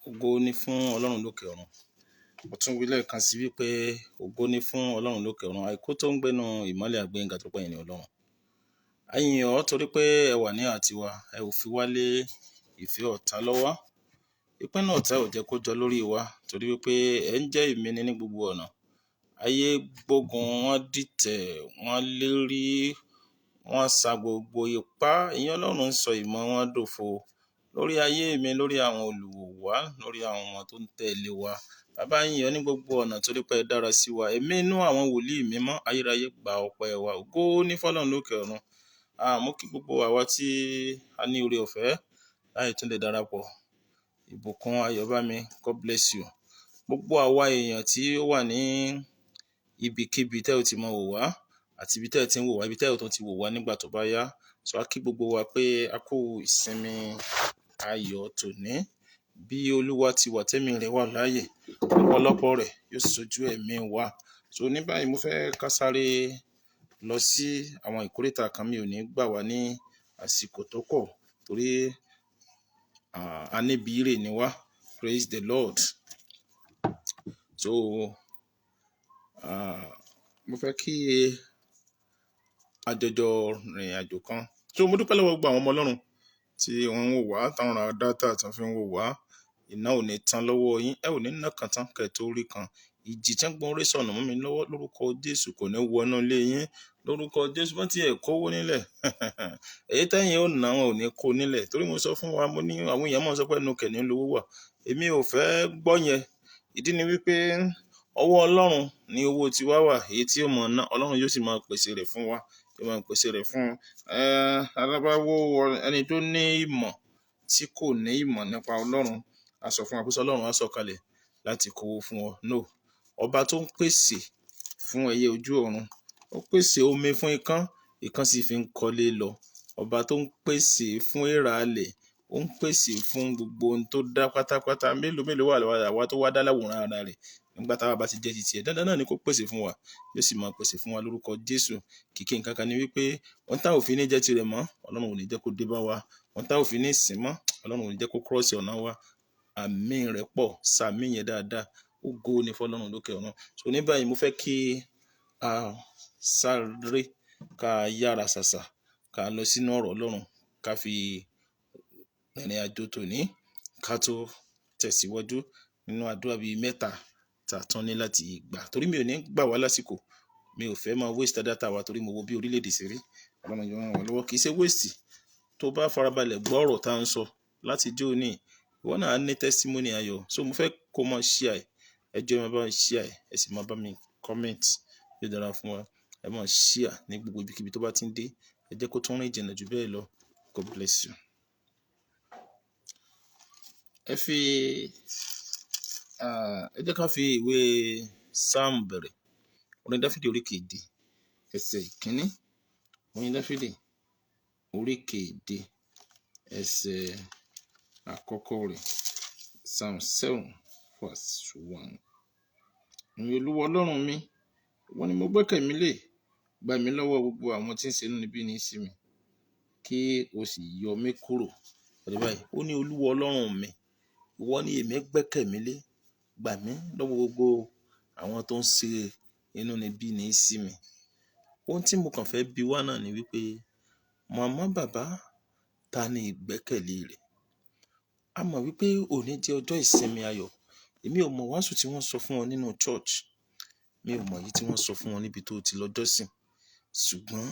Ògo ni fún Ọlọ́run lókè ọ̀run. Mo tún wí lẹ́ẹ̀kan sí wípé ògo ni fún Ọlọ́run lókè ọ̀run. Àìkú tó ń gbénu ìmọ́lẹ̀ àgbéyìnga tó pẹ̀yìn ní Ọlọ́run. A yìn ọ́ torí pé ẹ wà ní àtiwá, ẹ ò fi wá lé ìfẹ́ ọ̀tá lọ́wọ́. Ìpinnu ọ̀tá ò jẹ́ kó jọ lórí wa torí wípé ẹ ń jẹ́ ìmíní ní gbogbo ọ̀nà. Ayé gbógun, wọ́n dìtẹ̀, wọ́n lérí, wọ́n sa gbogbo ipá. Ìyẹn Ọlọ́run ń sọ ìmọ̀ wọn dòfo lórí ayé mi, lórí àwọn olùwò wa, lórí àwọn ọmọ tó ń tẹ̀lé wa. Bàbá yìn ọ́ ní gbogbo ọ̀nà torí pé ẹ dára sí wa. Ẹ̀mí inú àwọn wòlíì mímọ́ ayérayé gba ọpẹ́ wa. Ògo ní fọ́lọ́run lókè ọ̀run. Mo kí gbogbo àwa tí a ní oore ọ̀fẹ́ láì tún lè darapọ̀. Ìbùkún Ayọ̀bámi, God bless you. Gbogbo àwa èèyàn tí ó wà ní ibikíbi tẹ́ ò ti mọ wò wá àti ibi tẹ́ ò ti ń wò wá, ibi tẹ́ ò tún ti wò wá nígbà tó bá yá. So a kí gbogbo wa pé a kú ìsinmi ayọ̀ tòní. Bí Olúwa ti wà tẹ́mi rẹ̀ wà láàyè, ọ̀pọ̀lọpọ̀ rẹ̀ yóò ṣojú ẹ̀mí wa. So ní báyìí mo fẹ́ ká sáré lọ sí àwọn ìkóríta kan, mi ò ní gbà wá ní àsìkò tó pọ̀ torí aníbìírè ni wá. Praise the Lord. So mo fẹ́ kí àjọjọ rìn àjò kan. So mo dúpẹ́ lọ́wọ́ gbogbo àwọn ọmọ Ọlọ́run tí wọ́n ń wò wá, táwọn ra dátà tí wọ́n fi ń wò wá. Iná ò ní tán lọ́wọ́ yín, ẹ ò ní ná kan tán kẹ̀ tó rí kan. Ìjì tí ń gbọ́n orí sọ̀nà mọ́ mi lọ́wọ́ lórúkọ Jésù kò ní wọnú ilé yín lórúkọ Jésù. Wọ́n ti ẹ̀ kówó nílẹ̀ èyí tẹ́yìn ò ná wọn ò ní kó nílẹ̀ torí mo sọ fún wa, mo ní àwọn èèyàn máa ń sọ pé ẹnu kẹ̀ ní lówó wà. Èmi ò fẹ́ gbọ́ yẹn. Ìdí ni wípé ọwọ́ Ọlọ́run ni owó tiwa wà. Èyí tí ó mọ̀ ná Ọlọ́run yóò sì máa pèsè rẹ̀ fún wa, yóò máa pèsè rẹ̀ fún alábáwò ẹni tó ní ìmọ̀ tí kò ní ìmọ̀ nípa Ọlọ́run. A sọ fún wa pé Ọlọ́run á sọ̀kalẹ̀ láti kówó fún ọ. No, ọba tó ń pèsè fún ẹyẹ ojú ọ̀run, ó pèsè omi fún ikán, ikán sì fi ń kọ́lé lọ. Ọba tó ń pèsè fún ìràlẹ̀, ó ń pèsè fún gbogbo ohun tó dá pátápátá. Mélòó wà lọ́wọ́ àwa tó wá dá láwòrán ara rẹ̀. Nígbà táwa bá ti jẹ́ ti tiẹ̀, dandan náà ni kó pèsè fún wa, yóò sì máa pèsè fún wa lórúkọ Jésù. Kìkì nǹkan kan ni wípé wọ́n tá òfin ní jẹ́ tirẹ̀ mọ́, Ọlọ́run ò ní jẹ́ kó dé bá wa. Wọ́n tá òfin ní ìsìn mọ́, Ọlọ́run ò ní jẹ́ kó kírọ́ọ̀sì ọ̀nà wa. Àmín rẹ̀ pọ̀, sàmí yẹn dáadáa. Ògo ni fọ́lọ́run lókè ọ̀run. So ní báyìí mo fẹ́ kí a sáré ká yára ṣàṣà ká lọ sínú ọ̀rọ̀ Ọlọ́run ká fi rìnrìn àjò tòní ká tó tẹ̀síwájú nínú àdúrà bíi mẹ́ta tá a tán ní láti gbà torí mi ò ní gbà wá lásìkò. Mi ò fẹ́ máa waste data wa torí mo wo bí orílẹ̀-èdè ṣe rí. Ọlọ́run yóò ràn wá lọ́wọ́, kì í ṣe waste. Tó bá farabalẹ̀ gbọ́ ọ̀rọ̀ tá à ń sọ láti jẹ́ òní, ìwọ náà á ní testimony ayọ̀. So mo fẹ́ kó máa share ẹ̀. Ẹ jọ̀ọ́ ẹ máa bá mi share ẹ̀, ẹ sì máa bá mi comment. Yóò dára fún wa. Ẹ máa share ní gbogbo ibikíbi tó bá ti ń dé. Ẹ jẹ́ kó tún rìn jìnnà jù bẹ́ẹ̀ lọ. God bless you. Ẹ jẹ́ ká fi ìwé Psalm bẹ̀rẹ̀. Orin Dáfídì orí keje ẹsẹ̀ ìkíní. Orin Dáfídì orí keje ẹsẹ̀ àkọ́kọ́ rẹ̀. Psalm 7:1. Ìyìn Olúwa Ọlọ́run mi, ìwọ ni mo gbẹ́kẹ̀mí lé. Gbà mí lọ́wọ́ gbogbo àwọn tí ń ṣe inúnibíni sí mi, kí o sì yọ mí kúrò. Ọ̀rẹ́ báyìí, ó ní Olúwa Ọlọ́run mi, ìwọ ni èmi gbẹ́kẹ̀mí lé. Gbà mí lọ́wọ́ gbogbo àwọn tó ń ṣe inúnibíni sí mi. Ohun tí mo kàn fẹ́ bi wá náà ni wípé màmá bàbá, ta ni ìgbẹ́kẹ̀lé rẹ̀? A mọ̀ wípé òní jẹ́ ọjọ́ ìsinmi ayọ̀. Èmi ò mọ̀ wàásù tí wọ́n sọ fún ọ nínú church. Mi ò mọ̀ èyí tí wọ́n sọ fún ọ níbi tó ti lọ jọ́sìn. Ṣùgbọ́n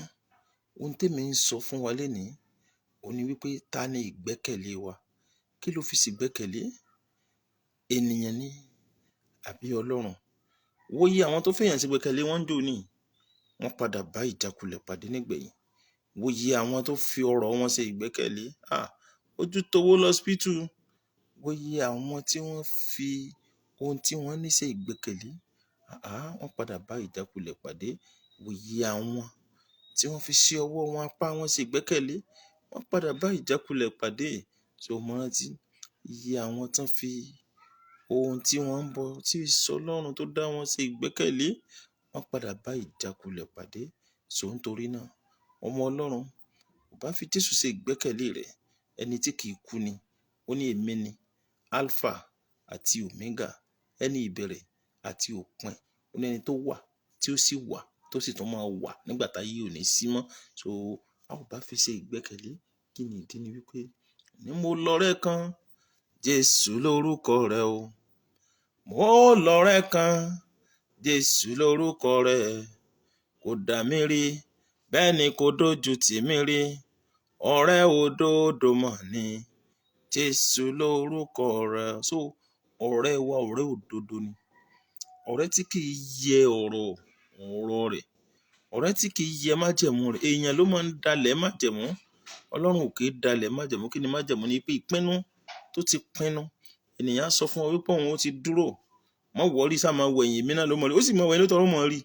ohun tèmi ń sọ fún wa lénìí, ó ní wípé ta ni ìgbẹ́kẹ̀lé wa? Kí ló fi ṣègbẹ́kẹ̀lé? Ènìyàn ni àbí Ọlọ́run? Wo iye àwọn tó fẹ́yàn ṣègbẹ́kẹ̀lé wọ́n ń jò ní, wọ́n padà bá ìjákulẹ̀ pàdé nígbẹ̀yìn. Wo iye àwọn tó fi ọrọ̀ wọn ṣe ìgbẹ́kẹ̀lé, ojú towó lọ́sípítù. Wo iye àwọn tí wọ́n fi ohun tí wọ́n ní ṣe ìgbẹ́kẹ̀lé, wọ́n padà bá ìjákulẹ̀ pàdé. Wo iye àwọn tí wọ́n fi sí ọwọ́ wọn apá wọn ṣe ìgbẹ́kẹ̀lé, wọ́n padà bá ìjákulẹ̀ pàdé. So mo rántí iye àwọn tán fi ohun tí wọ́n ń bọ tí ìsọ Ọlọ́run tó dá wọn ṣe ìgbẹ́kẹ̀lé, wọ́n padà bá ìjákulẹ̀ pàdé. So nítorí náà, ọmọ Ọlọ́run, ò bá fi Jésù ṣe ìgbẹ́kẹ̀lé rẹ̀, ẹni tí kì í kú ni. Ó ní èmi ni Alpha àti omega, ẹni ìbẹ̀rẹ̀ àti òpin, ó ní ẹni tó wà tí ó sì wà tó sì tún máa wà nígbà táyé ò ní sí mọ́. So a ò bá fi ṣe ìgbẹ́kẹ̀lé. Kí ni ìdí? Ni wípé ní mo lọ́rẹ́ kan, Jésù lórúkọ rẹ̀ o. Mo lọ́rẹ́ kan, Jésù lórúkọ rẹ̀. Kò dà mí rí, bẹ́ẹ̀ ni kò dójú tì mí rí. Ọ̀rẹ́ òdodo mọ̀ ni, Jésù lórúkọ rẹ̀. So ọ̀rẹ́ wa ọ̀rẹ́ òdodo ni. Ọ̀rẹ́ tí kì í yẹ ọ̀rọ̀ rẹ̀. Ọ̀rẹ́ tí kì í yẹ májẹ̀mú rẹ̀. Èèyàn ló máa ń dalẹ̀ májẹ̀mú. Ọlọ́run ò kì í dalẹ̀ májẹ̀mú. Kí ni májẹ̀mú? Ni pé ìpinnu tó ti pinnu. Ènìyàn á sọ fún ọ wípé òun ó ti dúró. Má wọrí, sá máa wẹ̀yìn mi náà ló mọ̀ rí. Ó sì máa wẹ̀yìn lóòótọ́, ó mọ̀ rí.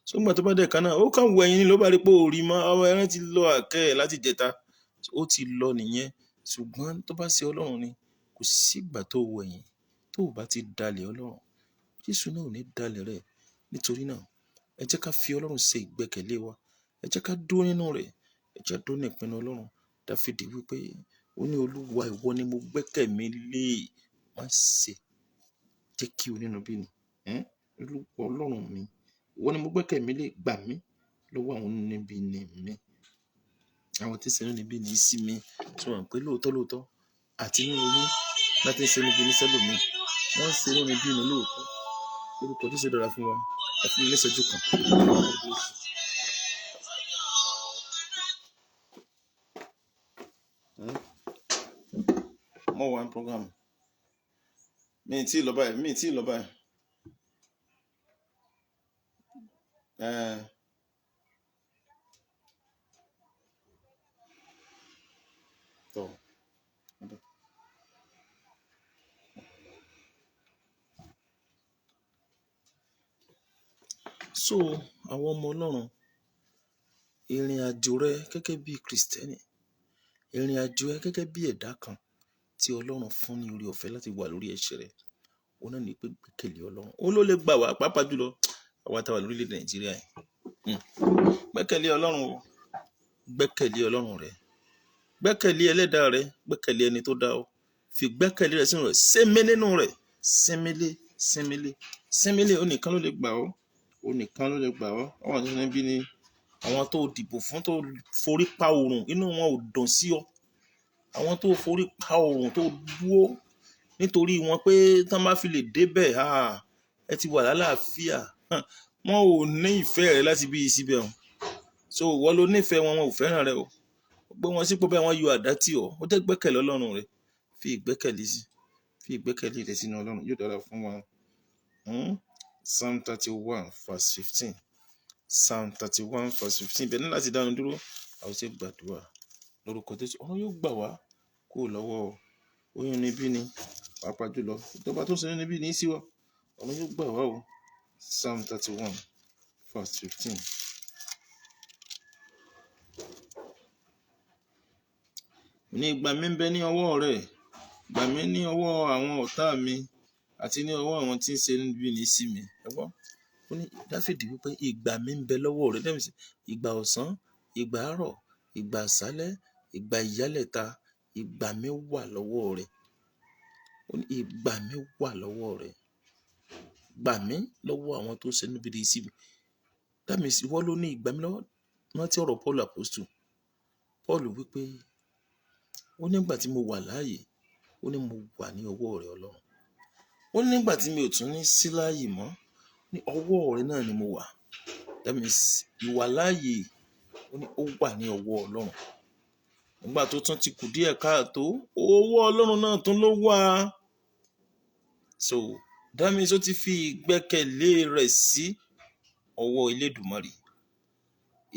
Sógbà tó bá dẹ̀ kan náà, ó kàn wẹ̀yìn ni ló bá rí pé ò rí mọ́. Ọmọ ẹran ti lọ àkẹ́ ẹ̀ láti jẹta. Ó ti lọ nìyẹn. Ṣùgbọ́n tó bá ṣe Ọlọ́run ni, kò sígbà tó wẹ̀yìn tó bá ti dalẹ̀ Ọlọ́run. Jésù náà ò ní dalẹ̀ rẹ̀. Nítorí náà, ẹ jẹ́ ká fi Ọlọ́run ṣe ìgbẹ́kẹ̀lé wa. Ẹ jẹ́ ká dúró nínú rẹ̀. Ẹ jẹ́ dúró ní ìpinnu Ọlọ́run. Dáfídì wípé ó ní Olúwa ìwọ ni mo gbẹ́kẹ̀ mi lé. Má ṣe jẹ́ kí onínúbíni. Olúwa Ọlọ́run mi, ìwọ ni mo gbẹ́kẹ̀ mi lé. Gbà mí lọ́wọ́ àwọn onínúbíni mi. Àwọn tí ń ṣe inúnibíni sí mi. Tí wọ́n pé lóòótọ́ àti ní owó láti ṣe inúnibíni sẹ́lòmí. Wọ́n ń ṣe inúnibíni lóòótọ́. Orúkọ tí ṣe dára fún wa. Ẹ fún mi ní ìṣẹ́jú kan. Mo wà ní program. Mi ì tí ì lọ báyìí. Tọ́. So àwọn ọmọ Ọlọ́run, ìrìn àjò rẹ gẹ́gẹ́ bí Kristẹni, ìrìn àjò ẹ gẹ́gẹ́ bí ẹ̀dá kan tí Ọlọ́run fún ní oore ọ̀fẹ́ láti wà lórí ẹsẹ̀ rẹ̀, òun náà ní pé gbẹ́kẹ̀lé Ọlọ́run. Òun ló lè gbà wá, pàápàá jùlọ àwa tá wà lórílẹ̀-èdè Nàìjíríà yìí. Gbẹ́kẹ̀lé Ọlọ́run o. Gbẹ́kẹ̀lé Ọlọ́run rẹ. Gbẹ́kẹ̀lé ẹlẹ́dàá rẹ. Gbẹ́kẹ̀lé ẹni tó dá ọ. Fi gbẹ́kẹ̀lé rẹ sínú rẹ̀. Sinmi nínú rẹ̀. Sinmi lé. Ó nìkan ló lè gbà ọ́. Àwọn tó níbí ni àwọn tó dìbò fún, tó forí pa oòrùn, inú wọn ò dùn sí ọ. Àwọn tó forí pa oòrùn, tó dúró nítorí wọn pé tán bá fi lè débẹ̀, ẹ ti wà lálàáfíà. Wọn ò ní ìfẹ́ rẹ láti bí i síbẹ̀ hàn. So wọ́n ló nífẹ̀ẹ́ wọn, wọn ò fẹ́ràn rẹ o. Gbé wọn sípò bẹ́ẹ̀, wọ́n yọ àdá tì ọ́. Ó jẹ́ gbẹ́kẹ̀lé Ọlọ́run rẹ. Fi ìgbẹ́kẹ̀lé rẹ sínú Ọlọ́run. Yóò dára fún wa. Psalm 31 verse 15. Psalm 31 verse 15. Bẹ́ẹ̀ ni láti dánu dúró. A ó ṣe gbàdúrà lórúkọ Jésù. Ọ̀run yóò gbà wá kúrò lọ́wọ́ oyún níbí ni, pàápàá jùlọ ìjọba tó ń ṣe níbí ní sí wa. Ọ̀run yóò gbà wá o. Psalm 31 verse 15. Ní ìgbà mi ń bẹ ní ọwọ́ rẹ̀. Gbà mí ní ọwọ́ àwọn ọ̀tá mi àti ní ọwọ́ àwọn tí ń ṣe níbí ní sí mi. Ẹ gbọ́. Ó ní Dáfídì wípé ìgbà mi ń bẹ lọ́wọ́ rẹ̀. That means ìgbà ọ̀sán, ìgbà àárọ̀, ìgbà àṣálẹ́, ìgbà ìyálẹ̀ta, ìgbà mi wà lọ́wọ́ rẹ̀. Ó ní ìgbà mi wà lọ́wọ́ rẹ̀. Gbà mí lọ́wọ́ àwọn tó ṣe níbí ní sí mi. That means ìwọ ló ní ìgbà mi lọ́wọ́. Rántí ọ̀rọ̀ Paul Apostle. Paul wípé ó ní nígbà tí mo wà láàyè, ó ní mo wà ní ọwọ́ rẹ̀ Ọlọ́run. Ó ní nígbà tí mi ò tún ní sí láàyè mọ́, ní ọwọ́ rẹ̀ náà ni mo wà. That means ìwà láàyè, ó ní ó wà ní ọwọ́ Ọlọ́run. Nígbà tó tún ti kù díẹ̀ káàtó, ọwọ́ Ọlọ́run náà tún ló wà. So that means ó ti fi ìgbẹ́kẹ̀lé rẹ̀ sí ọwọ́ Elédùmarè.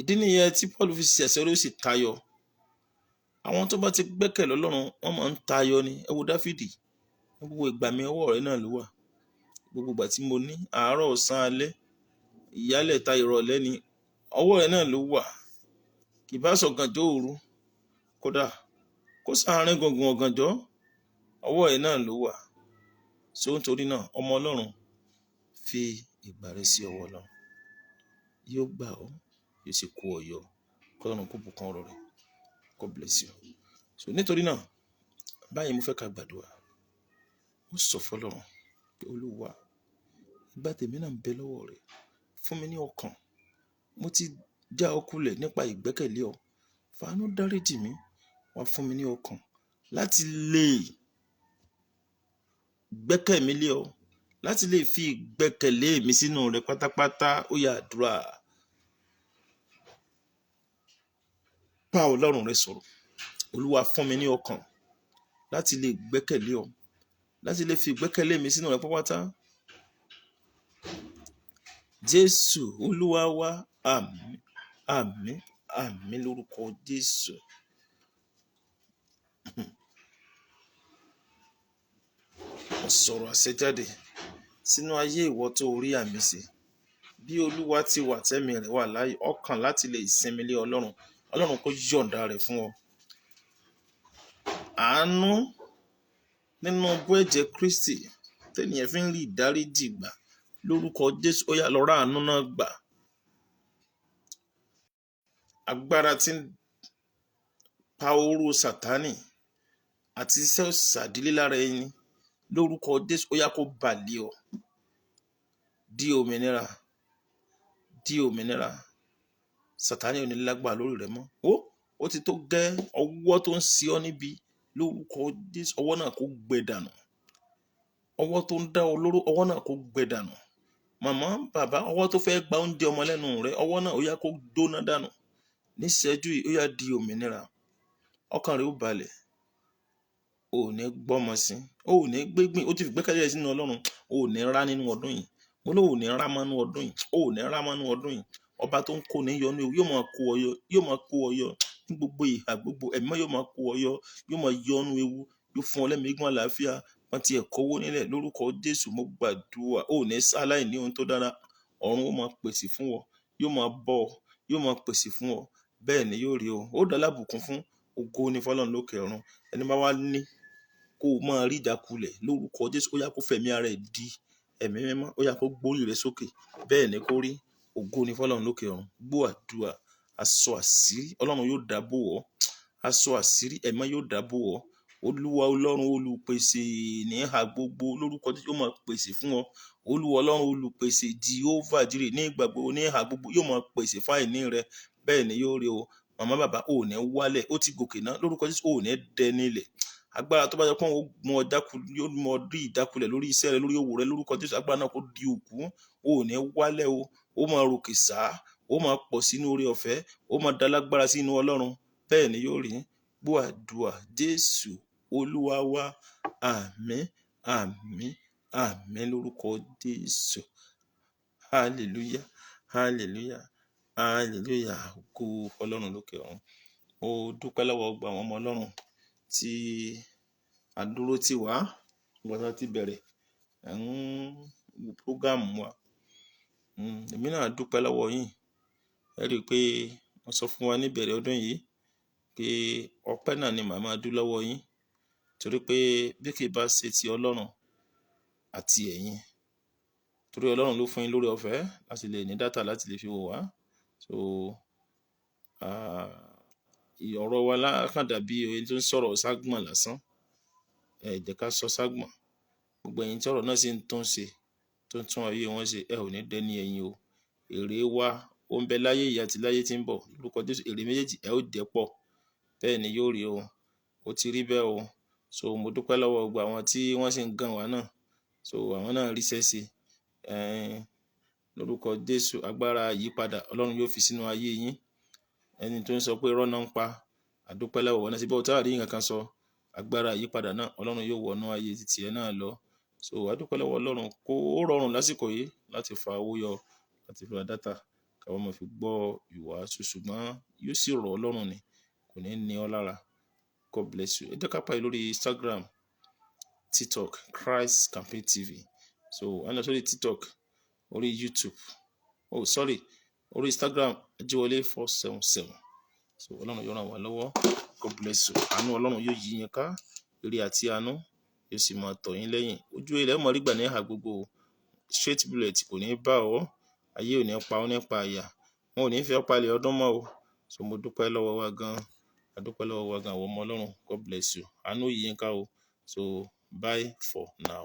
Ìdí nìyẹn tí Paul fi ṣẹ̀ṣẹ̀ ló sì tayọ. Àwọn tó bá ti gbẹ́kẹ̀lé Ọlọ́run, wọ́n máa ń tayọ ni. Ẹ wo Dáfídì. Gbogbo ìgbà mi ọwọ́ rẹ̀ náà ló wà. Gbogbo ìgbà tí mo ní àárọ̀, ọ̀sán, alẹ́, ìyálẹ̀ta, ìrọ̀lẹ́ ni ọwọ́ rẹ̀ náà ló wà. Kì bá sọ̀gànjọ́ òru, kódà kó sáàárín gbùngbùn ọ̀gànjọ́, ọwọ́ rẹ̀ náà ló wà. So nítorí náà, ọmọ Ọlọ́run, fi ìgbà rẹ sí ọwọ́ Ọlọ́run. Yóò gbà ọ́, yóò sì kó ọ yọ. Ọlọ́run kó bùkún ọ̀rọ̀ rẹ̀. God bless you. So nítorí náà, báyìí mo fẹ́ ká gbàdúrà. Ó sọ fọ́lọ́run. Olúwa, ìgbà tèmi náà ń bẹ lọ́wọ́ rẹ, fún mi ní ọkàn. Mo ti já ọ kulẹ̀ nípa ìgbẹ́kẹ̀lé ọ. Fàánú dáríjì mí, wá fún mi ní ọkàn láti lè gbẹ́kẹ̀mí lé ọ, láti lè fi ìgbẹ́kẹ̀lé mi sínú rẹ pátápátá. Ó yá àdúrà. Bá Ọlọ́run rẹ sọ̀rọ̀. Olúwa, fún mi ní ọkàn láti lè gbẹ́kẹ̀lé ọ, láti lè fi ìgbẹ́kẹ̀lé mi sínú rẹ pátápátá. Jésù Olúwa wa, àmín, àmín, àmín lórúkọ Jésù. Mo sọ̀rọ̀ àṣẹjáde sínú ayé ìwọ tó rí àmì sí. Bí Olúwa ti wà tẹ́mi rẹ̀ wà láàyè, ọkàn láti lè sinmi lé Ọlọ́run. Ọlọ́run kó yọ̀ǹda rẹ̀ fún ọ. Àánú nínú bó ẹ̀jẹ̀ Kristi tẹ́nìyàn fi ń rí ìdáríjì gbà lórúkọ Jésù. Ó yá lọ rá àánú náà gbà. Agbára tí ń pa oró Sátánì àti iṣẹ́ òṣàdílé lára ẹni lórúkọ Jésù. Ó yá kó balẹ̀ ọ. Di òmìnira, di òmìnira. Sátánì ò ní lágbára lórí rẹ mọ́. Ó ti tó gẹ́. Ọwọ́ tó ń ṣe ọ níbi lórúkọ Jésù, ọwọ́ náà kó gbẹ dànù. Ọwọ́ tó ń dá ọ lóró, ọwọ́ náà kó gbẹ dànù. Màmá, bàbá, ọwọ́ tó fẹ́ gba oúnjẹ ọmọ lẹ́nu rẹ, ọwọ́ náà ó yá kó dóná dànù. Níṣẹ́jú yìí, ó yá di òmìnira. Ọkàn rẹ ó balẹ̀. O ò ní gbọ́mọ sí. O ò ní gbégbìn. O ti fi gbẹ́kẹ̀lé rẹ sínú Ọlọ́run. O ò ní rá nínú ọdún yìí. Mo ní o ò ní rá mọ́nú ọdún yìí. O ò ní rá mọ́nú ọdún yìí. Ọba tó ń kó ní yọ ní ewu yóò máa kó ọ yọ, yóò máa kó ọ yọ ní gbogbo ìhà gbogbo. Ẹ̀mí yóò máa kó ọ yọ, yóò máa yọ ọ́nú ewu, yóò fún ọ lẹ́mìí gígùn àlàáfíà. Wọ́n ti ẹ̀ kówó nílẹ̀ lórúkọ Jésù. Mo gbàdúrà, o ò ní sáláì ní ohun tó dára. Ọ̀run ó máa pèsè fún ọ, yóò máa bọ́ ọ, yóò máa pèsè fún ọ. Bẹ́ẹ̀ ni yóò rí o. Ó dá lábùkún fún. Ògo ni fọ́lọ́run lókè ọ̀run. Ẹni bá wá ní kó o máa rí ìjákulẹ̀ lórúkọ Jésù. Ó yá kó fẹ̀mí ara ẹ̀ di ẹ̀mí mímọ́. Ó yá kó gbórí rẹ sókè. Bẹ́ẹ̀ ni kó rí. Ògo ni fọ́lọ́run lókè ọ̀run. Gbọ́ àdúrà. Aṣọ àṣírí Ọlọ́run yóò dáàbò ọ́. Aṣọ àṣírí ẹ̀mọ́ yóò dáàbò ọ́. Olúwa Ọlọ́run olùpèsè ní ìhà gbogbo lórúkọ Jésù yóò máa pèsè fún ọ. Olúwa Ọlọ́run olùpèsè Jehovah Jireh ní ìgbà gbogbo ní ìhà gbogbo yóò máa pèsè fáìní rẹ. Bẹ́ẹ̀ ni yóò rí o. Màmá, bàbá, o ò ní wálẹ̀. Ó ti gòkè náà lórúkọ Jésù. O ò ní dẹni ilẹ̀. Agbára tó bá jẹ́ pé wọ́n mọ yóò mọ rí ìjákulẹ̀ lórí iṣẹ́ rẹ, lórí owó rẹ lórúkọ Jésù. Agbára náà kó di òkú. O ò ní wálẹ̀ o. Ó máa ròkè sá. Ó máa pọ̀ sínú oore ọ̀fẹ́. Ó máa dá lágbára sínú Ọlọ́run. Bẹ́ẹ̀ ni yóò rí. Gbọ́ àdúrà. Jésù Olúwa wa. Àmín, àmín, àmín lórúkọ Jésù. Hallelujah, hallelujah, hallelujah. Ògo Ọlọ́run lókè ọ̀run. Mo dúpẹ́ lọ́wọ́ gbogbo àwọn ọmọ Ọlọ́run tí àdúró tì wá nígbà tí a ti bẹ̀rẹ̀ prógámù wa. Èmi náà dúpẹ́ lọ́wọ́ yín. Ẹ rí i pé mo sọ fún wa níbẹ̀rẹ̀ ọdún yìí pé ọpẹ́ náà ni màá máa dú lọ́wọ́ yín, torí pé bí kì í bá ṣe ti Ọlọ́run àti ẹ̀yin, torí Ọlọ́run ló fún yín lórí ọ̀fẹ́ láti lè ní dátà láti lè fi wò wá. So ọ̀rọ̀ wa lákàn dàbí ẹni tó ń sọ̀rọ̀ ságbọ̀n lásán. Ẹ jẹ́ ká sọ ságbọ̀n. Gbogbo ẹ̀yin tí ọ̀rọ̀ náà sì ń tún ṣe, tó ń tún ayé wọn ṣe, ẹ ò ní dẹni ẹ̀yìn o. Èrè wa ó ń bẹ láyé yìí àti láyé tí ń bọ̀ lórúkọ Jésù. Èrè méjèèjì ẹ ó jẹ pọ̀. Bẹ́ẹ̀ ni yóò rí o. Ó ti rí bẹ́ẹ̀ o. So mo dúpẹ́ lọ́wọ́ gbogbo àwọn tí wọ́n sì ń gàn wá náà. So àwọn náà ríṣẹ́ sí lórúkọ Jésù. Agbára àyípadà Ọlọ́run yóò fi sínú ayé yín. Ẹni tó ń sọ pé irọ́ náà ń pa, àdúpẹ́ lọ́wọ́ wọn náà síbẹ̀ ó táàrí nǹkan kan sọ. Agbára àyípadà náà Ọlọ́run yóò wọnú ayé títí ẹ náà lọ. So àdúpẹ́ lọ́wọ́ Ọlọ́run. Kó rọrùn lásìkò yìí láti fa owó yọ, láti fi ra dátà káwọn máa fi gbọ́ ìwàásù, ṣùgbọ́n yóò sì rọ̀ Ọlọ́run ni, kò ní ní ọ lára. God bless you. Ẹ jẹ́ ká pàdé lórí Instagram, TikTok, Christ Campaign TV. So a lọ sórí TikTok, orí YouTube, orí Instagram Ajiwole 477. So Ọlọ́run yóò ràn wá lọ́wọ́. God bless you. Àánú Ọlọ́run yóò yí yín ká. Ire àti àánú yóò sì máa tọ̀ yín lẹ́yìn. Ojú ilẹ̀ mọ̀ rí gbà ní ìhà gbogbo. Straight bullet kò ní bá ọ. Ayé ò ní pa ọ́ nípa àyà. Wọn ò ní fi ọ́ palẹ̀ ọdún mọ́ o. So mo dúpẹ́ lọ́wọ́ wa gan. Adúpẹ́ lọ́wọ́ wa gan àwọn ọmọ Ọlọ́run. God bless you. Àánú yí yín ká o. So bye for now.